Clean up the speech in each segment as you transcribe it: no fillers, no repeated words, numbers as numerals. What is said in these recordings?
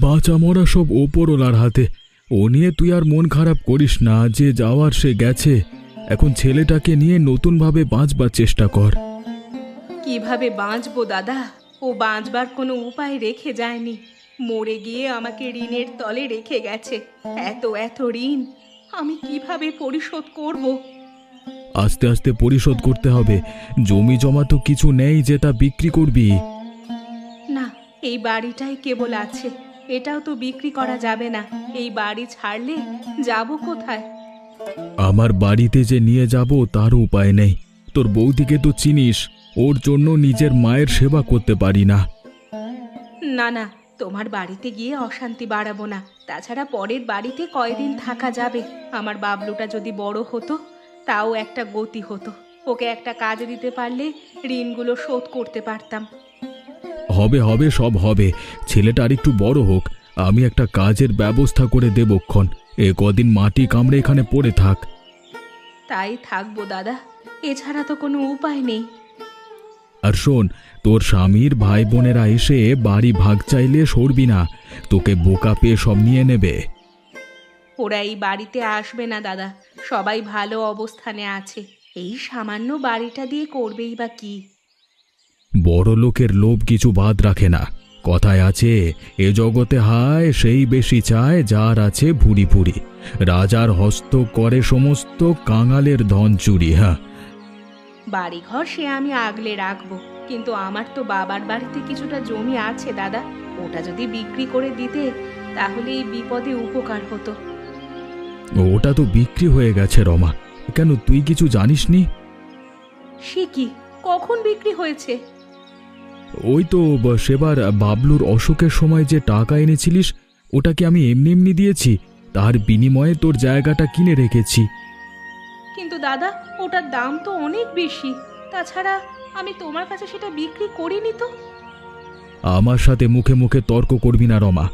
বাঁচা মরা সব ওপরওয়ালার হাতে। ও নিয়ে তুই আর মন খারাপ করিস না, যে যাওয়ার সে গেছে। এখন ছেলেটাকে নিয়ে নতুনভাবে বাঁচবার চেষ্টা কর। কিভাবে বাঁচবো দাদা? ও বাঁচবার কোনো উপায় রেখে যায়নি। মরে গিয়ে আমাকে ঋণের তলে রেখে গেছে। এত এত ঋণ আমি কিভাবে পরিশোধ করব? আস্তে আস্তে পরিশোধ করতে হবে। জমি জমা তো কিছু নেই যে তা বিক্রি করবি। না, এই বাড়িটাই কেবল আছে। এটাও তো বিক্রি করা যাবে না। এই বাড়ি ছাড়লে যাব কোথায়? আমার বাড়িতে যে নিয়ে যাব তারও উপায় নেই। তোর বৌদিকে তো চিনিস, ওর জন্য নিজের মায়ের সেবা করতে পারি না। না না, তোমার বাড়িতে গিয়ে অশান্তি বাড়াবো না। তাছাড়া পরের বাড়িতে কয়দিন থাকা যাবে? আমার বাবলুটা যদি বড় হতো তাও একটা গতি হতো। ওকে একটা কাজ দিতে পারলে ঋণগুলো শোধ করতে পারতাম। হবে হবে, সব হবে। ছেলেটা আর একটু বড় হোক, আমি একটা কাজের ব্যবস্থা করে দেবক্ষণ। এ কদিন মাটি কামড়ে এখানে পড়ে থাক। তাই থাকবো দাদা, এছাড়া তো কোনো উপায় নেই। আর শোন, তোর স্বামীর ভাই বোনেরা এসে বাড়ি ভাগ চাইলে সরবি না, তোকে বোকা পেয়ে সব নিয়ে নেবে। ওরা এই বাড়িতে আসবে না দাদা। সবাই ভালো অবস্থানে আছে। এই সামান্য বাড়িটা দিয়ে করবেই বা কি? বড় লোকের লোভ কিছু বাদ রাখে না। কথায় আছে, এ জগতে হায় সেই বেশি চায় যার আছে ভুরি ভুরি। রাজার হস্ত করে সমস্ত, কাঙালের ধন চুরি। হ্যাঁ, বাড়িঘর সে আমি আগলে রাখবো, কিন্তু আমার তো বাবার বাড়িতে কিছুটা জমি আছে দাদা। ওটা যদি বিক্রি করে দিতে তাহলে এই বিপদে উপকার হতো। ওটা তো বিক্রি হয়ে গেছে রমা। কেন, তুই কিছু জানিসনি? সে কি? কখন বিক্রি হয়েছে? ওই তো সেবার বাবলুর অসুখের সময় যে টাকা এনেছিলিস, ওটাকে আমি এমনি এমনি দিয়েছি। তার বিনিময়ে তোর জায়গাটা কিনে রেখেছি। কিন্তু দাদা, ওটার দাম তো অনেক বেশি। তাছাড়া আমি তোমার কাছে সেটা বিক্রি করিনি তো। আমার সাথে মুখে মুখে তর্ক করবি না রমা।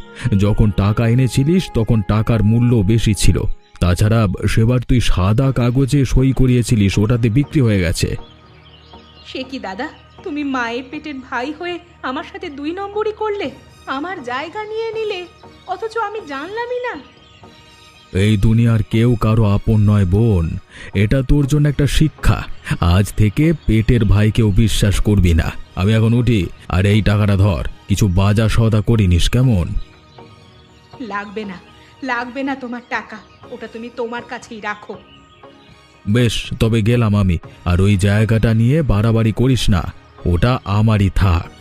যখন টাকা এনেছিলিস তখন টাকার মূল্য বেশি ছিল। তাছাড়া সেবার তুই সাদা কাগজে সই করিয়েছিলিস, ওটাতে বিক্রি হয়ে গেছে। সে কি দাদা, তুমি মায়ের পেটের ভাই হয়ে আমার সাথে 2 নম্বরই করলে? আমার জায়গা নিয়ে নিলে, অথচ আমি জানলামই না। এই দুনিয়ার কেউ কারো আপন নয় বোন। এটা তোর জন্য একটা শিক্ষা। আজ থেকে পেটের ভাইকেও বিশ্বাস করবি না। আমি এখন উঠি, আর এই টাকাটা ধর, কিছু বাজার সওদা করে নিস, কেমন? লাগবে না, লাগবে না তোমার টাকা। ওটা তুমি তোমার কাছেই রাখো। বেশ, তবে গেলাম আমি। আর ওই জায়গাটা নিয়ে বাড়াবাড়ি করিস না, ওটা আমারই থাক।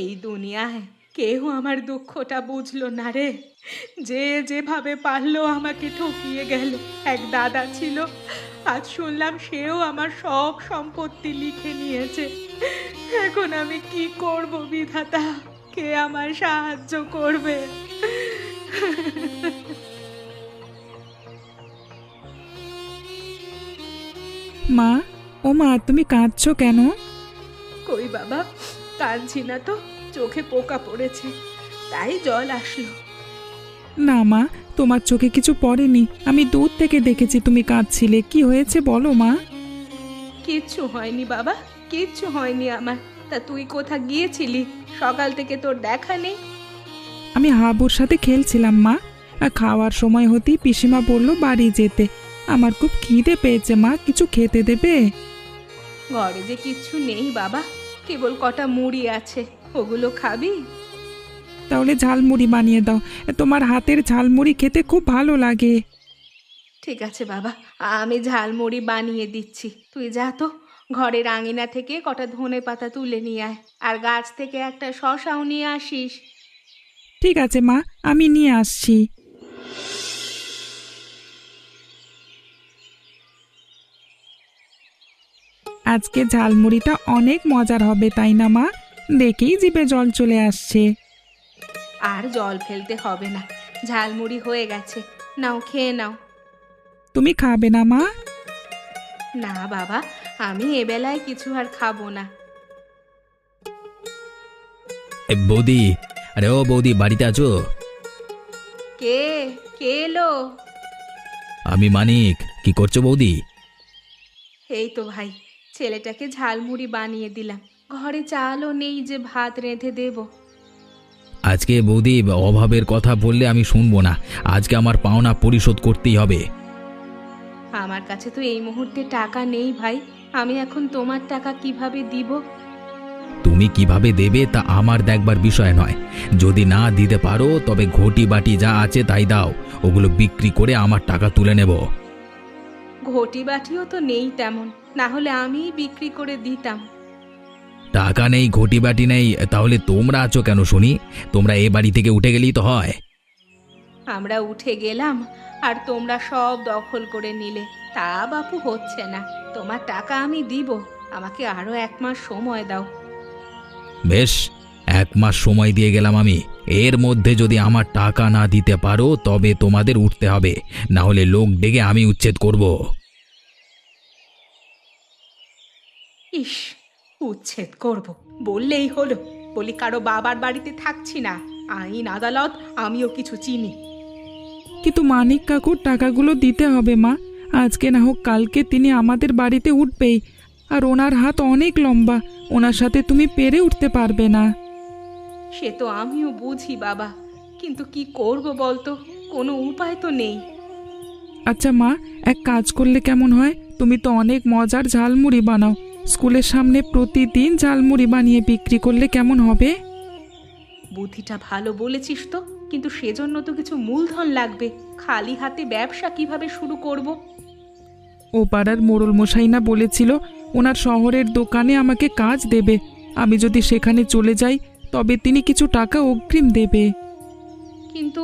এই দুনিয়ায় কেউ আমার দুঃখটা বুঝলো না রে। যে যেভাবে পারলো আমাকে ঠকিয়ে গেল। এক দাদা ছিল, আজ শুনলাম সেও আমার সব সম্পত্তি লিখে নিয়েছে। এখন আমি কি করব বিধাতা? কে আমার সাহায্য করবে? মা, ও মা, তুমি কাঁদছো কেন? কই বাবা, কাঁদছি না তো। চোখে পোকা পড়েছে, তাই জল আসলো। না মা, তোমার চোখে কিছু পড়েনি। আমি দূর থেকে দেখেছি তুমি কাঁদছিলে। কি হয়েছে বলো মা? কিচ্ছু হয়নি বাবা, কিচ্ছু হয়নি আমার। তা তুই কোথা গিয়েছিলি? সকাল থেকে তোর দেখা নেই। আমি হাবুর সাথে খেলছিলাম মা। আর খাওয়ার সময় হতেই পিসিমা বলল বাড়ি যেতে। আমার খুব খিদে পেয়েছে মা, কিছু খেতে দেবে? ঘরে যে কিচ্ছু নেই বাবা, কেবল কটা মুড়ি আছে। ওগুলো খাবি? তাহলে ঝালমুড়ি বানিয়ে দাও। তোমার হাতের ঝালমুড়ি খেতে খুব ভালো লাগে। ঠিক আছে বাবা, আমি ঝালমুড়ি বানিয়ে দিচ্ছি। তুই যা তো, ঘরের আঙিনা থেকে কটা ধনে পাতা তুলে নিয়ে আয়। আর গাছ থেকে একটা শসাও নিয়ে আসিস। ঠিক আছে মা, আমি নিয়ে আসছি। আজকে ঝালমুড়িটা অনেক মজার হবে, তাই না মা? দেখেই জিভে জল চলে আসছে। আর জল ফেলতে হবে না, ঝালমুড়ি হয়ে গেছে। নাও, খেয়ে নাও। তুমি খাবে না মা? না বাবা, আমি এবেলায় কিছু আর খাবো না। বৌদি, আরে ও বৌদি, বাড়িতে আছো? কে কে এলো? আমি মানিক। কি করছো বৌদি? এই তো ভাই, ছেলেটাকে ঝালমুড়ি বানিয়ে দিলাম। ঘরে চালও নেই যে ভাত রেঁধে দেব। আজকে বৌদি অভাবের কথা বললে আমি শুনবো না। আজকে আমার পাওনা পরিশোধ করতেই হবে। আমার কাছে তো এই মুহূর্তে টাকা নেই ভাই, আমি এখন তোমার টাকা কিভাবে দিব? তুমি কিভাবে দেবে তা আমার দেখবার বিষয় নয়। যদি না দিতে পারো তবে ঘটি বাটি যা আছে তাই দাও, ওগুলো বিক্রি করে আমার টাকা তুলে নেব। ঘটি বাটিও তো নেই তেমন, না হলে আমিই বিক্রি করে দিতাম। টাকা নেই, ঘটি বাটি নেই, তাহলে তোমরা আছো কেন শুনি? তোমরা এ বাড়ি থেকে উঠে গেলেই তো হয়। আমরা উঠে গেলাম আর তোমরা সব দখল করে নিলে, তা বাপু হচ্ছে না। তোমার টাকা আমি দিব, আমাকে আরো 1 মাস সময় দাও। বেশ, 1 মাস সময় দিয়ে গেলাম আমি। এর মধ্যে যদি আমার টাকা না দিতে পারো তবে তোমাদের উঠতে হবে, না হলে লোক ডেকে আমি উচ্ছেদ করব। ইস, উচ্ছেদ করব বললেই হলো। বলি কারো বাবার বাড়িতে থাকছি না, আইন আদালত আমিও কিছু চিনি। কিন্তু মানিক কাকুর টাকাগুলো দিতে হবে মা। আজকে না হোক কালকে তিনি আমাদের বাড়িতে উঠবেই, আর ওনার হাত অনেক লম্বা, ওনার সাথে তুমি পেরে উঠতে পারবে না। সে তো আমিও বুঝি বাবা, কিন্তু কি করব বলতো, কোনো উপায় তো নেই। আচ্ছা মা, এক কাজ করলে কেমন হয়? তুমি তো অনেক মজার ঝালমুড়ি বানাও, স্কুলের সামনে প্রতিদিন ঝালমুড়ি বানিয়ে বিক্রি করলে কেমন হবে? বুদ্ধিটা ভালো বলেছিস তো, কিন্তু সেজন্য তো কিছু মূলধন লাগবে। খালি হাতে ব্যবসা কিভাবে শুরু করব? ও পাড়ার মোড়ল মশাই না বলেছিল ওনার শহরের দোকানে আমাকে কাজ দেবে, আমি যদি সেখানে চলে যাই তবে তিনি কিছু টাকা অগ্রিম দেবে। কিন্তু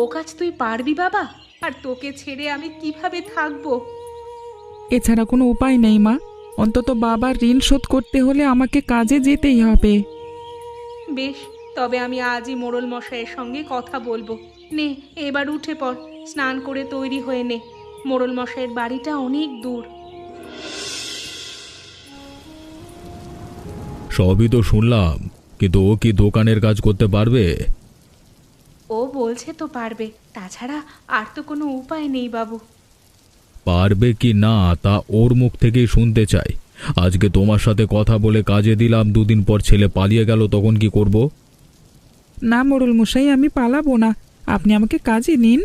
ও কাজ তুই পারবি বাবা? আর তোকে ছেড়ে আমি কিভাবে থাকবো? এছাড়া কোনো উপায় নেই মা, অন্তত বাবার ঋণ শোধ করতে হলে আমাকে কাজে যেতেই হবে। বেশ, তবে আমি আজই মোড়ল মশাইয়ের সঙ্গে কথা বলবো। নে এবার উঠে পড়, স্নান করে তৈরি হয়ে নে। মোড়ল মশাইয়ের বাড়িটা অনেক দূর। সবই তো শুনলাম, কিন্তু ও কি দোকানের কাজ করতে পারবে? ও বলছে তো পারবে, তাছাড়া আর তো কোনো উপায় নেই বাবু। পারবে কি না তা ওর মুখ থেকেই শুনতে চাই। আজকে তোমার সাথে কথা বলে কাজে দিলাম, 2 দিন পর ছেলে পালিয়ে গেল, তখন কি করব? না মোড়ল মশাই, আমি পালাবো না, আপনি আমাকে কাজে নিন।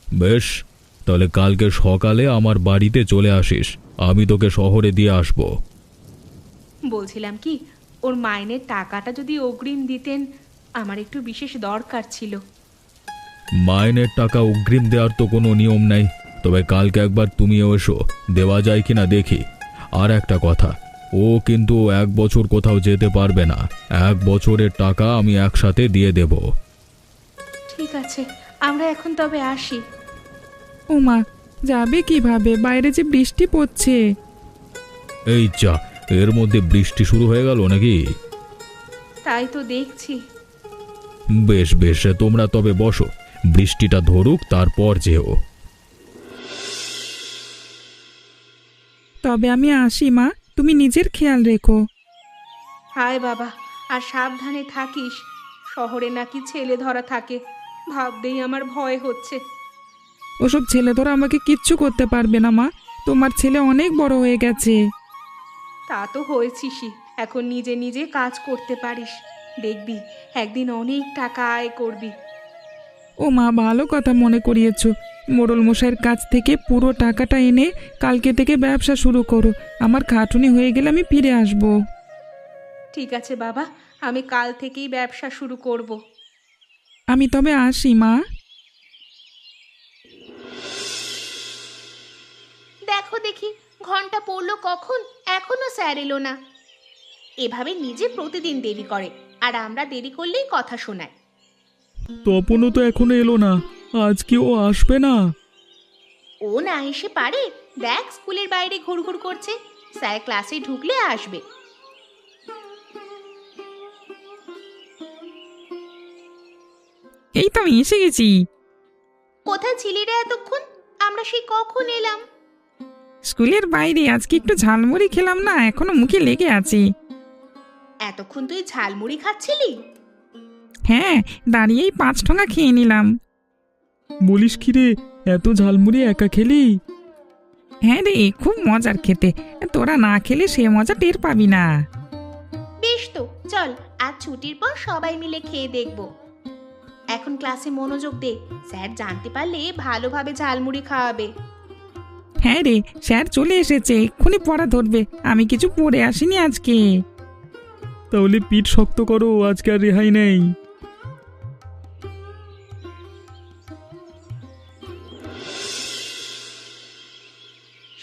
বেশ, তাহলে কালকে সকালে আমার বাড়িতে চলে আসিস, আমি তোকে শহরে দিয়ে আসব। বলছিলাম কি, ওর মাইনের টাকাটা যদি অগ্রিম দিতেন, আমার একটু বিশেষ দরকার ছিল। মাইনের টাকা অগ্রিম দেওয়ার তো কোনো নিয়ম নেই, তবে কালকে একবার তুমিও এসো, দেওয়া যায় কিনা দেখি। আর একটা কথা, ও কিন্তু 1 বছর কোথাও যেতে পারবে না। 1 বছরের টাকা আমি একসাথে দিয়ে দেব। ঠিক আছে, আমরা এখন তবে আসি। ও মা, যাবে কিভাবে? বাইরে যে বৃষ্টি পড়ছে। এই যা, এর মধ্যে বৃষ্টি শুরু হয়ে গেল নাকি? তাই তো দেখছি। বেশ বেশ, তোমরা তবে বসো, বৃষ্টিটা ধরুক তারপর যেও। তবে আমি আসি মা, তুমি নিজের খেয়াল রেখো। হায় বাবা, আর সাবধানে থাকিস। শহরে নাকি ছেলে ধরা থাকে, ভাবতেই আমার ভয় হচ্ছে। ওসব ছেলে ধরা আমাকে কিচ্ছু করতে পারবে না মা, তোমার ছেলে অনেক বড় হয়ে গেছে। তা তো হয়েছিসই, এখন নিজে নিজে কাজ করতে পারিস, দেখবি একদিন অনেক টাকা আয় করবি। ও মা, ভালো কথা মনে করিয়েছো। মোড়ল মশাইয়ের কাছ থেকে পুরো টাকাটা এনে কালকে থেকে ব্যবসা শুরু করো, আমার খাটুনি হয়ে গেলে আমি ফিরে আসবো। ঠিক আছে বাবা, আমি কাল থেকেই ব্যবসা শুরু করব। আমি তবে আসি মা। দেখো দেখি, ঘন্টা পড়লো কখন, এখনো স্যার এলো না। এভাবে নিজে প্রতিদিন দেরি করে, আর আমরা দেরি করলেই কথা শোনায়। তপনও তো এখনো এলো না, আজ কি ও আসবে না? ও না এসে পারে? দেখ, স্কুলের বাইরে ঘুরঘুর করছে, স্যার ক্লাসে ঢুকলে আসবে। এই তো আমি এসে গেছি। কোথায় ছিলি রে এতক্ষণ? আমরা সেই কখন এলাম। স্কুলের বাইরে আজকে একটু ঝালমুড়ি খেলাম না, এখনো মুখে লেগে আছে। এতক্ষণ তুই ঝালমুড়ি খাচ্ছিলি? হ্যাঁ, দাঁড়িয়েই 5 ঠোঙা খেয়ে নিলাম। বলিস কি রে, এত ঝালমুড়ি একা খেলি? হ্যাঁ রে, খুব মজার খেতে, তোরা না খেলে সে মজা টের পাবি না। চল আজ ছুটির পর সবাই মিলে খেয়ে দেখব। এখন ক্লাসে মনোযোগ দে, স্যার জানতে পারলে ভালোভাবে ঝালমুড়ি খাওয়াবে। হ্যাঁ রে, স্যার চলে এসেছে, এক্ষুনি পড়া ধরবে। আমি কিছু পড়ে আসিনি আজকে। তাহলে পিঠ শক্ত করো, আজকে আর রেহাই নেই।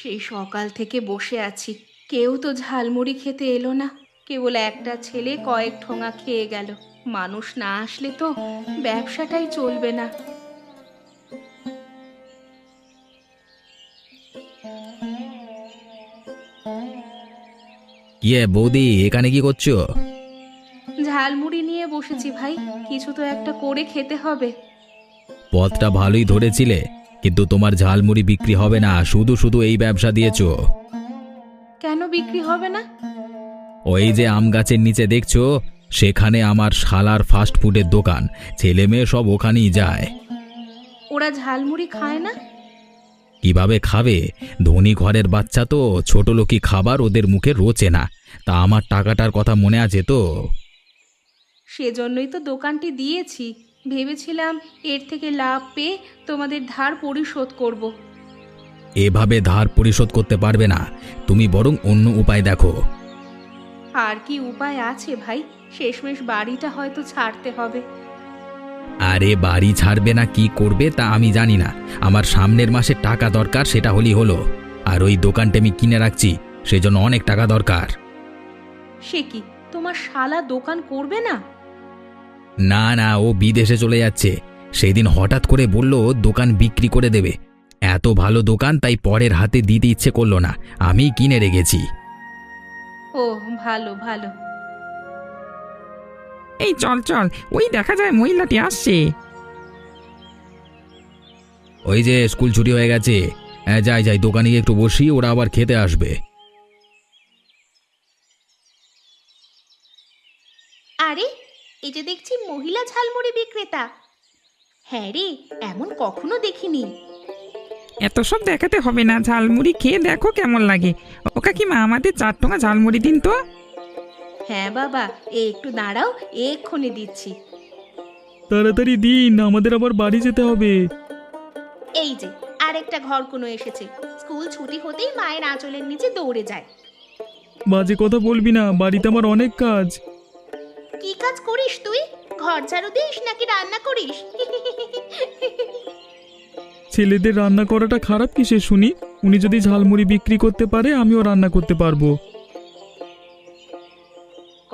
সেই সকাল থেকে বসে আছি, কেউ তো ঝালমুড়ি খেতে এলো না। কেবল একটা ছেলে কয়েক ঠোঙা খেয়ে গেল। মানুষ না আসলে তো ব্যবসাটাই চলবে না। ইয়ে বৌদি, এখানে কি করছো? ঝালমুড়ি নিয়ে বসেছি ভাই, কিছু তো একটা করে খেতে হবে। পথটা ভালোই ধরেছিলে, কিন্তু তোমার ঝালমুড়ি বিক্রি হবে না, শুধু শুধু এই ব্যবসা দিয়েছো। কেন বিক্রি হবে না? ওই যে আম গাছের নিচে দেখছো, সেখানে আমার শালার ফাস্ট ফুডের দোকান, ছেলে মেয়ে সব ওখানেই যায়। ওরা ঝালমুড়ি খায় না? কিভাবে খাবে? ধনী ঘরের বাচ্চা তো, ছোট লোকই খাবার ওদের মুখে রোচে না। তা আমার টাকাটার কথা মনে আছে তো? সেজন্যই তো দোকানটি দিয়েছি, ভেবেছিলাম এর থেকে লাভ পেয়ে তোমাদের ধার পরিশোধ করব। এভাবে ধার পরিশোধ করতে পারবে না, তুমি বরং অন্য উপায় দেখো। আর কি উপায় আছে ভাই? শেষমেশ বাড়িটা হয়তো ছাড়তে হবে। আরে বাড়ি ছাড়বে না কি করবে তা আমি জানি না, আমার সামনের মাসে টাকা দরকার, সেটা হলেই হলো। আর ওই দোকানটা আমি কিনে রাখছি, সেজন্য অনেক টাকা দরকার। সে কি, তোমার শালা দোকান করবে না? না না, ও বিদেশে চলে যাচ্ছে। সেদিন হঠাৎ করে বলল দোকান বিক্রি করে দেবে। এত ভালো দোকান, তাই পরের হাতে দিতে ইচ্ছে করলো না, আমি কিনে রেখেছি। ও ভালো ভালো। এই চল চল, ওই দেখা যায় মহিলাটি আসছে। ওই যে স্কুল ছুটি হয়ে গেছে, যাই যাই দোকানে গিয়ে একটু বসি, ওরা আবার খেতে আসবে। আরে, এই যে দেখছি মহিলা ঝালমুড়ি বিক্রেতা। হ্যাঁ রে, এমন কখনো দেখিনি। এত সব দেখাতে হবে না, ঝালমুড়ি খেয়ে দেখো কেমন লাগে। ও কাকিমা, আমাদের 4 টোঙা ঝালমুড়ি দিন তো। হ্যাঁ বাবা, একটু দাঁড়াও, এক্ষুনি দিচ্ছি। তাড়াতাড়ি দিন, আমাদের আবার বাড়ি যেতে হবে। এই যে আরেকটা ঘর কোনো এসেছে, স্কুল ছুটি হতেই মায়ের আঁচলের নিচে দৌড়ে যায়। বাজে কথা বলবি না, বাড়িতে আমার অনেক কাজ। কি কাজ করিস তুই? ঘর ঝাড়ু দিস নাকি রান্না করিস? ছেলেদের রান্না করাটা খারাপ কিসে শুনি? উনি যদি ঝালমুড়ি বিক্রি করতে পারে, আমিও রান্না করতে পারবো।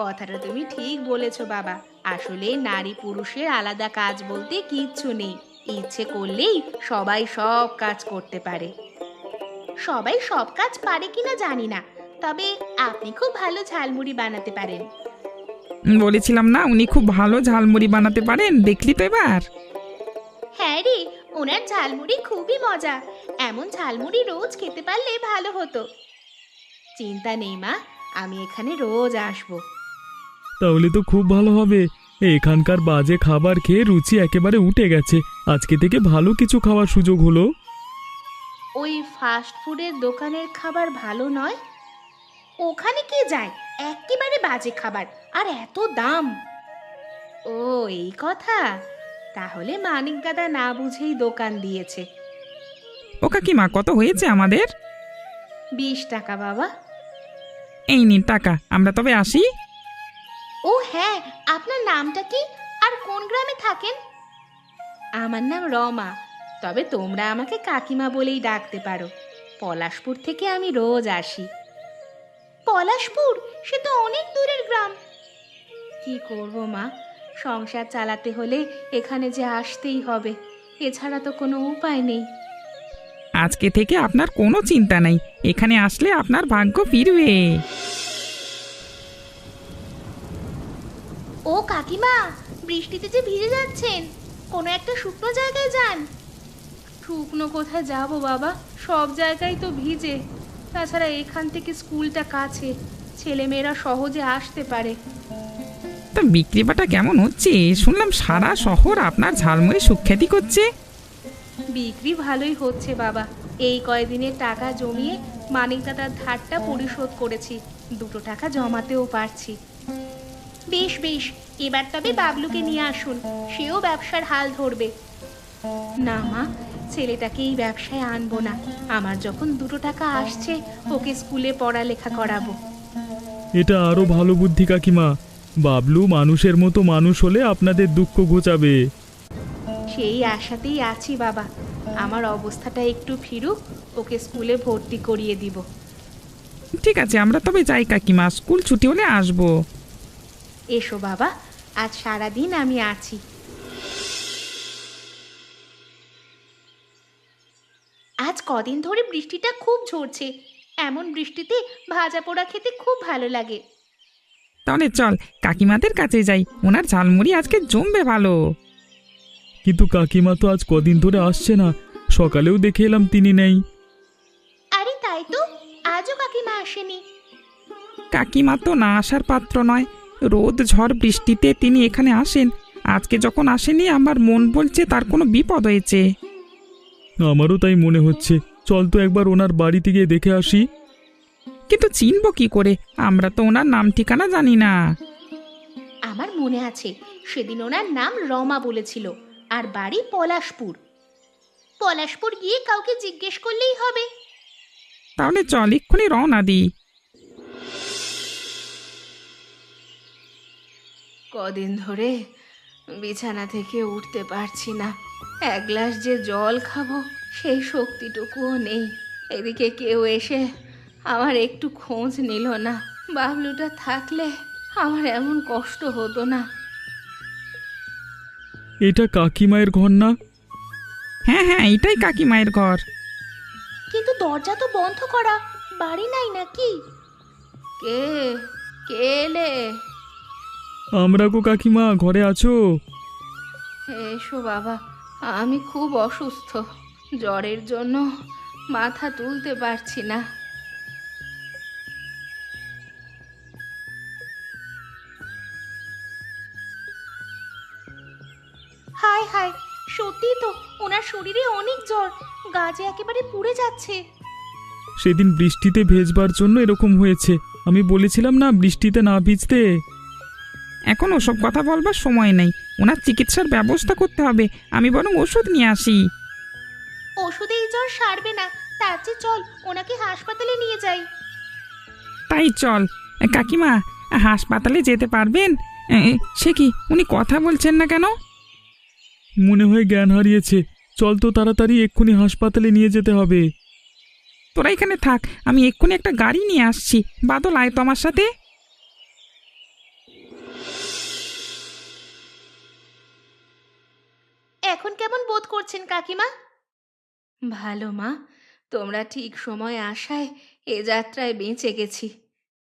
কথাটা তুমি ঠিক বলেছো বাবা। আসলে নারী পুরুষের আলাদা কাজ বলতে কিচ্ছু নেই। ইচ্ছে করলেই সবাই সব কাজ করতে পারে। সবাই সব কাজ পারে কিনা জানি না, তবে আপনি খুব ভালো ঝালমুড়ি বানাতে পারেন। বলেছিলাম না, উনি খুব ভালো ঝালমুড়ি বানাতে পারেন, দেখলি তো এবার। হ্যাঁ রে, ওনার ঝালমুড়ি খুবই মজা। এমন ঝালমুড়ি রোজ খেতে পারলে ভালো হতো। চিন্তা নেই মা, আমি এখানে রোজ আসবো। তাহলে তো খুব ভালো হবে। এখানকার বাজে খাবার খেয়ে রুচি একেবারে উঠে গেছে। আজকে থেকে ভালো কিছু খাওয়ার সুযোগ হলো। ওই ফাস্ট ফুডের দোকানের খাবার ভালো নয়? ওখানে কে যায়? একেবারে বাজে খাবার, আর এত দাম। ও এই কথা, তাহলে মানিক দাদা না বুঝেই দোকান দিয়েছে। ও কাকিমা, কত হয়েছে আমাদের? 20 টাকা বাবা। এই নিন টাকা, আমরা তবে আসি। ও হ্যাঁ, আপনার নামটা কি আর কোন গ্রামে থাকেন? আমার নাম রমা, তবে তোমরা আমাকে কাকিমা বলেই ডাকতে পারো। পলাশপুর থেকে আমি রোজ আসি। পলাশপুর? সে তো অনেক দূরের গ্রাম। কি করব মা, সংসার চালাতে হলে এখানে যে আসতেই হবে, এছাড়া তো কোনো উপায় নেই। আজকে থেকে আপনার কোনো চিন্তা নাই, এখানে আসলে আপনার ভাগ্য ফিরবে। ও কাকিমা, বৃষ্টিতে যে ভিজে যাচ্ছেন, কোনো একটা শুকনো জায়গায় যান। শুকনো কোথায় যাব বাবা, সব জায়গায় তো ভিজে। তাছাড়া এখান থেকে স্কুলটা কাছে, ছেলেমেয়েরা সহজে আসতে পারে। তা বিক্রি বাটা কেমন হচ্ছে? শুনলাম সারা শহর আপনার ঝালমুড়ি সুখ্যাতি করছে। বিক্রি ভালোই হচ্ছে বাবা। এই কয়দিনের টাকা জমিয়ে মানিক দাদার ধারটা পরিশোধ করেছি, 2 টাকা জমাতেও পারছি। বেশ বেশ, এবার তবে বাবলুকে নিয়ে আসুন, সেও ব্যবসার হাল ধরবে। না মা, ছেলেটাকে এই ব্যবসায় আনবো না। আমার যখন 2 টাকা আসছে, ওকে স্কুলে পড়ালেখা করাবো। এটা আরো ভালো বুদ্ধি কাকিমা। বাবলু মানুষের মতো মানুষ হলে আপনাদের দুঃখ ঘোচাবে। সেই আশাতেই আছি বাবা। আমার অবস্থাটা একটু ফিরুক, ওকে স্কুলে ভর্তি করিয়ে দিব। ঠিক আছে, আমরা তবে যাই কাকিমা, স্কুল ছুটি হলে আসবো। এসো বাবা, আজ সারাদিন আমি আছি। আজ কদিন ধরে বৃষ্টিটা খুব ঝরছে। এমন বৃষ্টিতে ভাজা পোড়া খেতে খুব ভালো লাগে। তাহলে চল কাকিমাদের কাছে যাই, ওনার ঝালমুড়ি আজকে জমবে ভালো। কিন্তু কাকিমা তো আজ কদিন ধরে আসছে না, সকালেও দেখে এলাম তিনি নেই। আরে তাই তো, আজও কাকিমা আসেনি। কাকিমা তো না আসার পাত্র নয়, রোদ ঝড় বৃষ্টিতে তিনি এখানে আসেন। আজকে যখন আসেনি, আমার মন বলছে তার কোনো বিপদ হয়েছে। আমারও তাই মনে হচ্ছে। চল তো একবার ওনার বাড়িতে গিয়ে দেখে আসি। কিন্তু চিনব কি করে, আমরা তো ওনার নাম ঠিকানা জানি না। আমার মনে আছে, সেদিন ওনার নাম রমা বলেছিল, আর বাড়ি পলাশপুর। পলাশপুর গিয়ে কাউকে জিজ্ঞেস করলেই হবে। তাহলে চল এক্ষুনি রওনা দিই। কদিন ধরে বিছানা থেকে উঠতে পারছি না। এক গ্লাস যে জল খাবো সেই শক্তিটুকুও নেই। এদিকে কেউ এসে আমার একটু খোঁজ নিল না। বাবলুটা থাকলে আমার এমন কষ্ট হতো না। এটা কাকিমায়ের ঘর না? হ্যাঁ হ্যাঁ, এটাই কাকিমায়ের ঘর। কিন্তু দরজা তো বন্ধ করা, বাড়ি নাই নাকি? কে কে এলে? আমরা গো কাকিমা, ঘরে আছো? এসো বাবা, আমি খুব অসুস্থ। জ্বরের জন্য মাথা তুলতে পারছি না। হায় হায়, সত্যি তো ওনার শরীরে অনেক জ্বর, গা যে একেবারে পুড়ে যাচ্ছে। সেদিন বৃষ্টিতে ভেজবার জন্য এরকম হয়েছে। আমি বলেছিলাম না বৃষ্টিতে না ভিজতে। এখন ওসব কথা বলবার সময় নেই, ওনার চিকিৎসার ব্যবস্থা করতে হবে। আমি বরং ওষুধ নিয়ে আসি। ওষুধেই জ্বর সারবে না, তার চেয়ে চল ওনাকে হাসপাতালে নিয়ে যাই। তাই চল। কাকিমা, হাসপাতালে যেতে পারবেন? সে কি, উনি কথা বলছেন না কেন? মনে হয় জ্ঞান হারিয়েছে। চল তো তাড়াতাড়ি, এক্ষুনি হাসপাতালে নিয়ে যেতে হবে। তোরা এখানে থাক, আমি এক্ষুনি একটা গাড়ি নিয়ে আসছি। বাদল, আয় তো আমার সাথে। এখন কেমন বোধ করছেন কাকিমা? ভালো মা, তোমরা ঠিক সময় আসায় এ যাত্রায় বেঁচে গেছি।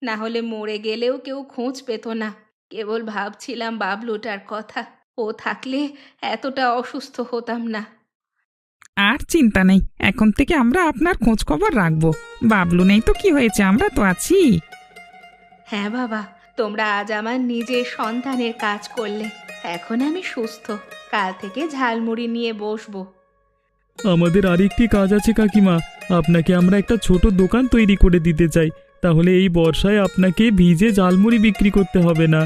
না হলে মরে গেলেও কেউ খোঁজ পেত না। কেবল ভাবছিলাম বাবলুটার কথা, ও থাকলে এতটা অসুস্থ হতাম না। আর চিন্তা নেই, এখন থেকে আমরা আপনার খোঁজ খবর রাখবো। বাবলু নেই তো কি হয়েছে, আমরা তো আছি। হ্যাঁ বাবা, তোমরা আজ আমার নিজের সন্তানের কাজ করলে। এখন আমি সুস্থ, কাল থেকে ঝালমুড়ি নিয়ে বসবো। আমাদের আরেকটি কাজ আছে কাকিমা। আপনাকে আমরা একটা ছোট দোকান তৈরি করে দিতে চাই। তাহলে এই বর্ষায় আপনাকে ভিজে ঝালমুড়ি বিক্রি করতে হবে না।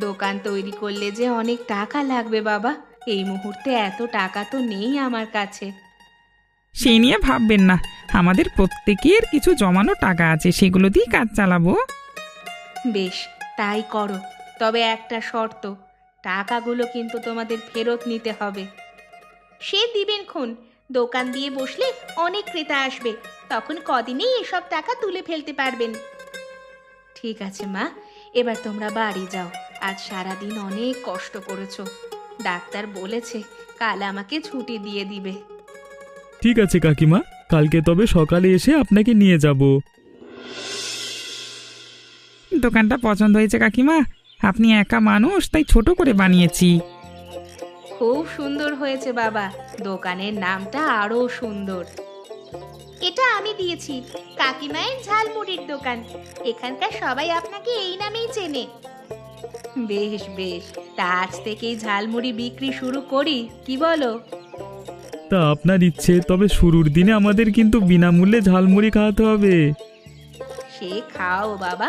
দোকান তৈরি করলে যে অনেক টাকা লাগবে বাবা, এই মুহূর্তে এত টাকা তো নেই আমার কাছে। সেই নিয়ে ভাববেন না, আমাদের প্রত্যেকের কিছু জমানো টাকা আছে, সেগুলো দিয়ে কাজ চালাবো। বেশ, তাই করো। তবে একটা শর্ত, টাকাগুলো কিন্তু তোমাদের ফেরত নিতে হবে। সে দিবেন খন, দোকান দিয়ে বসলে অনেক ক্রেতা আসবে, তখন কদিনেই এসব টাকা তুলে ফেলতে পারবেন। ঠিক আছে মা, এবার তোমরা বাড়ি যাও। আজ সারাদিন অনেক কষ্ট করেছো। ডাক্তার বলেছে কাল আমাকে ছুটি দিয়ে দিবে। ঠিক আছে কাকিমা, কালকে তবে সকালে এসে আপনাকে নিয়ে যাব। দোকানটা পছন্দ হয়েছে কাকিমা? আপনি একা মানুষ, তাই ছোট করে বানিয়েছি। খুব সুন্দর হয়েছে বাবা, দোকানের নামটা আরো সুন্দর। এটা আমি দিয়েছি, কাকিমায়ের ঝালমুড়ির দোকান। এখানকার সবাই আপনাকে এই নামেই চেনে। বেশ বেশ, তা আজ থেকেই ঝালমুড়ি বিক্রি শুরু করি, কি বলো? তা আপনার ইচ্ছে, তবে শুরুর দিনে আমাদের কিন্তু বিনামূল্যে ঝালমুড়ি খাওয়াতে হবে। সে খাও বাবা,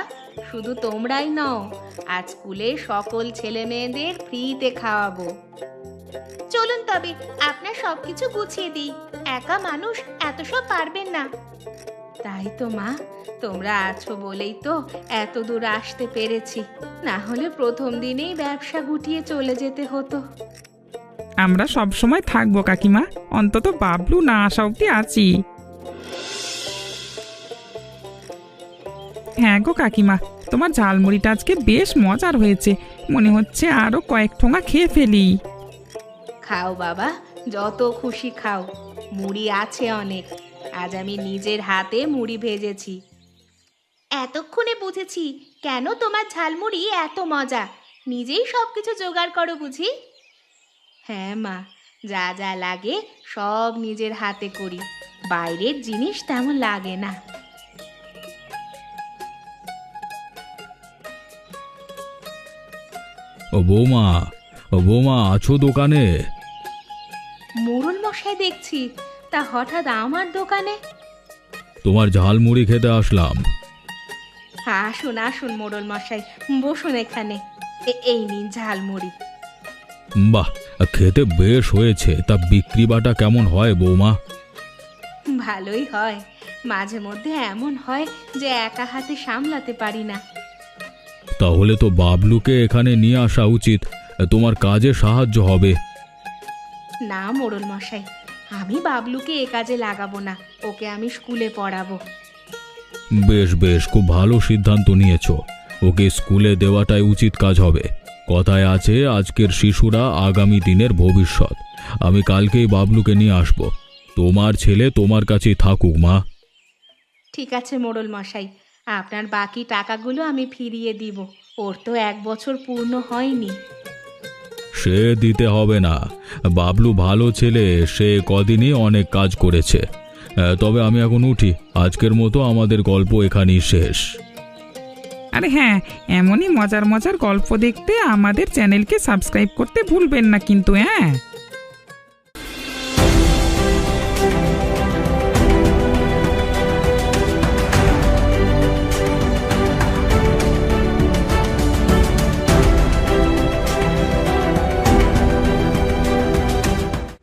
শুধু তোমরাই নও, আজ স্কুলে সকল ছেলে মেয়েদের ফ্রিতে খাওয়াবো। চলুন তবে আপনার সবকিছু গুছিয়ে দিই, একা মানুষ এত সব পারবেন না। তাই তো মা, তোমরা আছো বলেই তো এত দূর আসতে পেরেছি, না হলে প্রথম দিনেই ব্যবসা গুটিয়ে চলে যেতে হতো। আমরা সব সময় থাকবো কাকিমা, অন্তত বাবলু না আসা অব্দি আছি। হ্যাঁ গো কাকিমা, তোমার ঝালমুড়িটা আজকে বেশ মজার হয়েছে, মনে হচ্ছে আরো কয়েক ঠোঙা খেয়ে ফেলি। খাও বাবা, যত খুশি খাও, মুড়ি আছে অনেক, আজ আমি নিজের হাতে মুড়ি ভেজেছি। এতক্ষণে বুঝেছি কেন তোমার ঝালমুড়ি এত মজা, নিজেই সবকিছু জোগাড় করো বুঝি? হ্যাঁ মা, যা যা লাগে সব নিজের হাতে করি, বাইরের জিনিস তেমন লাগে না। ও বৌমা আছো দোকানে? মোড়ল মশাই দেখছি, তা হঠাৎ আমার দোকানে? তোমার ঝালমুড়ি খেতে আসলাম। আসুন আসুন মোড়ল মশাই, বসুন এখানে, এই নিন ঝালমুড়ি। বাহ, খেতে বেশ হয়েছে। তা বিক্রি বাটা কেমন হয় বৌমা? ভালোই হয়, মাঝে মধ্যে এমন হয় যে একা হাতে সামলাতে পারি না। তাহলে তো বাবলুকে এখানে নিয়ে আসা উচিত, তোমার কাজে সাহায্য হবে। না মোড়ল মশাই, আমি বাবলুকে এ কাজে লাগাবো না, ওকে আমি স্কুলে পড়াবো। বেশ বেশ, খুব ভালো সিদ্ধান্ত নিয়েছো। ওকে স্কুলে দেওয়াটাই উচিত কাজ হবে। কথায় আছে, আজকের শিশুরা আগামী দিনের ভবিষ্যৎ। আমি কালকেই বাবলুকে নিয়ে আসব। তোমার ছেলে তোমার কাছেই থাকুক মা। ঠিক আছে মোড়ল মশাই, আপনার বাকি টাকাগুলো আমি ফিরিয়ে দিব, ওর তো 1 বছর পূর্ণ হয়নি। সে দিতে হবে না, বাবলু ভালো ছেলে, সে কদিনই অনেক কাজ করেছে। তবে আমি এখন উঠি, আজকের মতো আমাদের গল্প এখানেই শেষ। আরে হ্যাঁ, এমনই মজার মজার গল্প দেখতে আমাদের চ্যানেলকে সাবস্ক্রাইব করতে ভুলবেন না কিন্তু। হ্যাঁ।